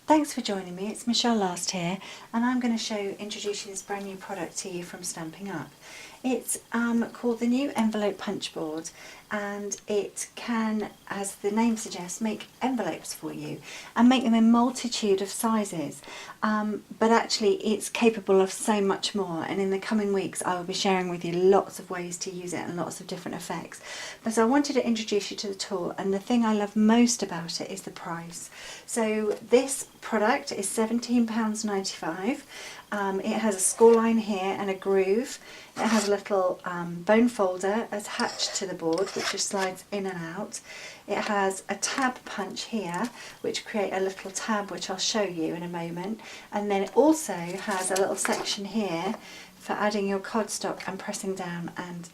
Thanks for joining me. It's Michelle Last here, and I'm going to introduce you this brand new product to you from Stampin' Up. It's called the new envelope punch board, and it can, as the name suggests, make envelopes for you and make them in multitude of sizes. But actually it's capable of so much more, and in the coming weeks I will be sharing with you lots of ways to use it and lots of different effects. But so I wanted to introduce you to the tool, and the thing I love most about it is the price. So this product is £17.95. It has a score line here and a groove. It has a little bone folder attached to the board which just slides in and out. It has a tab punch here which create a little tab which I'll show you in a moment, and then it also has a little section here for adding your cardstock and pressing down and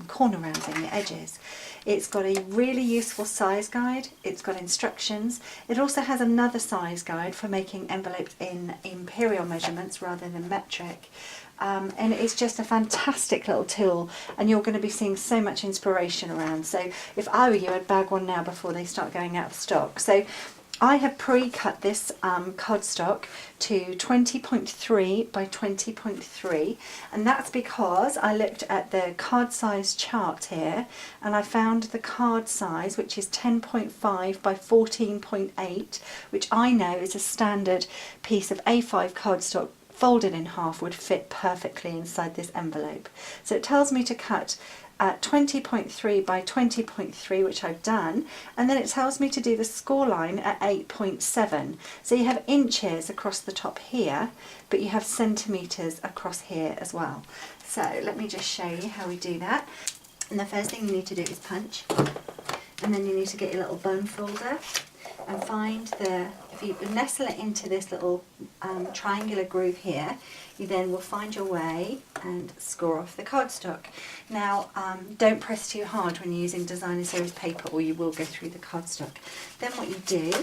corner rounding the edges. It's got a really useful size guide, it's got instructions. It also has another size guide for making envelopes in imperial measurements rather than metric. And it's just a fantastic little tool, and you're going to be seeing so much inspiration around. So if I were you, I'd bag one now before they start going out of stock. So I have pre-cut this cardstock to 20.3 by 20.3, and that's because I looked at the card size chart here and I found the card size, which is 10.5 by 14.8, which I know is a standard piece of A5 cardstock folded in half would fit perfectly inside this envelope. So it tells me to cut at 20.3 by 20.3, which I've done, and then it tells me to do the score line at 8.7. So you have inches across the top here, but you have centimetres across here as well. So let me just show you how we do that. And the first thing you need to do is punch, and then you need to get your little bone folder and find if you nestle it into this little triangular groove here, you then will find your way and score off the cardstock. Now don't press too hard when you're using designer series paper, or you will go through the cardstock. Then what you do,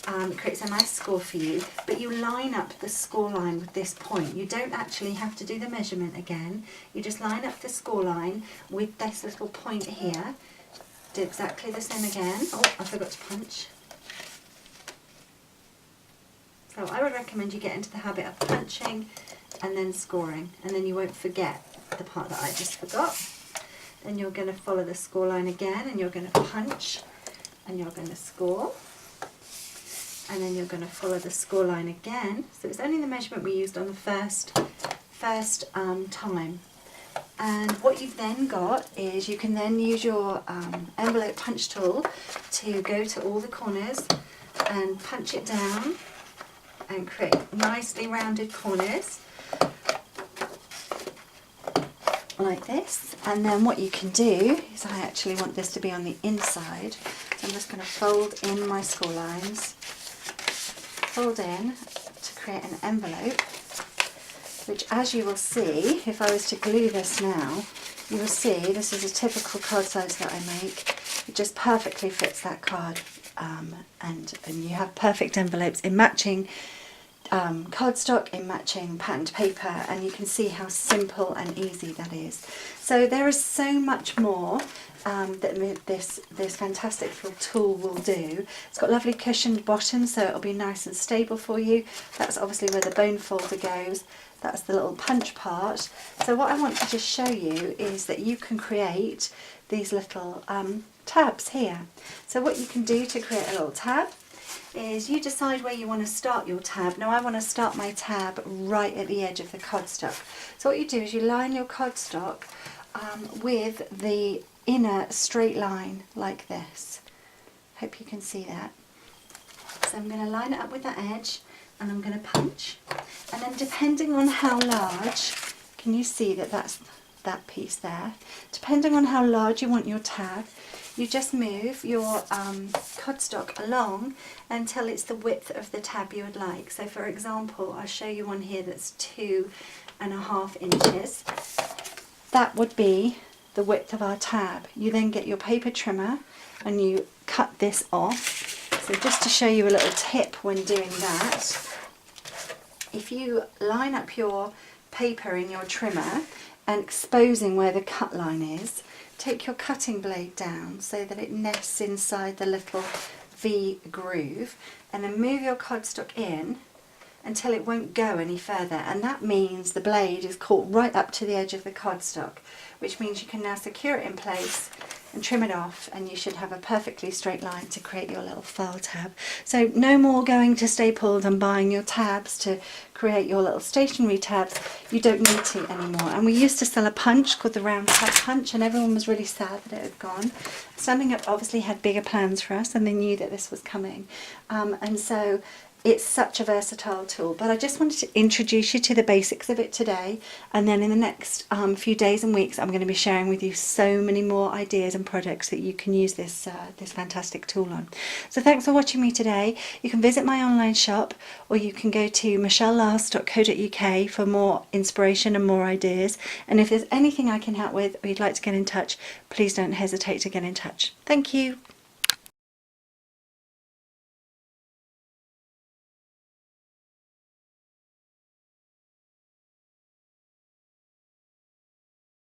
it creates a nice score for you, but you line up the score line with this point. You don't actually have to do the measurement again, you just line up the score line with this little point here. Do exactly the same again. Oh, I forgot to punch. So I would recommend you get into the habit of punching and then scoring, and then you won't forget the part that I just forgot. Then you're going to follow the score line again, and you're going to punch and you're going to score, and then you're going to follow the score line again. So it's only the measurement we used on the first time. And what you've then got is you can then use your envelope punch tool to go to all the corners and punch it down and create nicely rounded corners like this. And then what you can do is, I actually want this to be on the inside, so I'm just going to fold in my score lines, fold in to create an envelope, which, as you will see, if I was to glue this now, you will see this is a typical card size that I make. It just perfectly fits that card, and you have perfect envelopes in matching cardstock, in matching patterned paper, and you can see how simple and easy that is. So there is so much more that this fantastic little tool will do. It's got lovely cushioned bottom, so it'll be nice and stable for you. That's obviously where the bone folder goes. That's the little punch part. So what I want to just show you is that you can create these little tabs here. So what you can do to create a little tab is you decide where you want to start your tab. Now I want to start my tab right at the edge of the cardstock. So what you do is you line your cardstock with the inner straight line like this. Hope you can see that. So I'm going to line it up with that edge, and I'm going to punch, and then depending on how large, can you see that that's that piece there? Depending on how large you want your tab, you just move your cardstock along until it's the width of the tab you would like. So for example, I'll show you one here that's 2.5 inches. That would be the width of our tab. You then get your paper trimmer and you cut this off. So just to show you a little tip when doing that, if you line up your paper in your trimmer and exposing where the cut line is, take your cutting blade down so that it nests inside the little V groove, and then move your cardstock in until it won't go any further, and that means the blade is caught right up to the edge of the cardstock, which means you can now secure it in place and trim it off, and you should have a perfectly straight line to create your little file tab. So no more going to Staples and buying your tabs to create your little stationery tabs. You don't need to anymore. And we used to sell a punch called the round tab punch, and everyone was really sad that it had gone. Stampin' Up obviously had bigger plans for us, and they knew that this was coming, and so it's such a versatile tool. But I just wanted to introduce you to the basics of it today, and then in the next few days and weeks I'm going to be sharing with you so many more ideas and projects that you can use this fantastic tool on. So thanks for watching me today. You can visit my online shop, or you can go to michellelast.co.uk for more inspiration and more ideas, and if there's anything I can help with or you'd like to get in touch, please don't hesitate to get in touch. Thank you.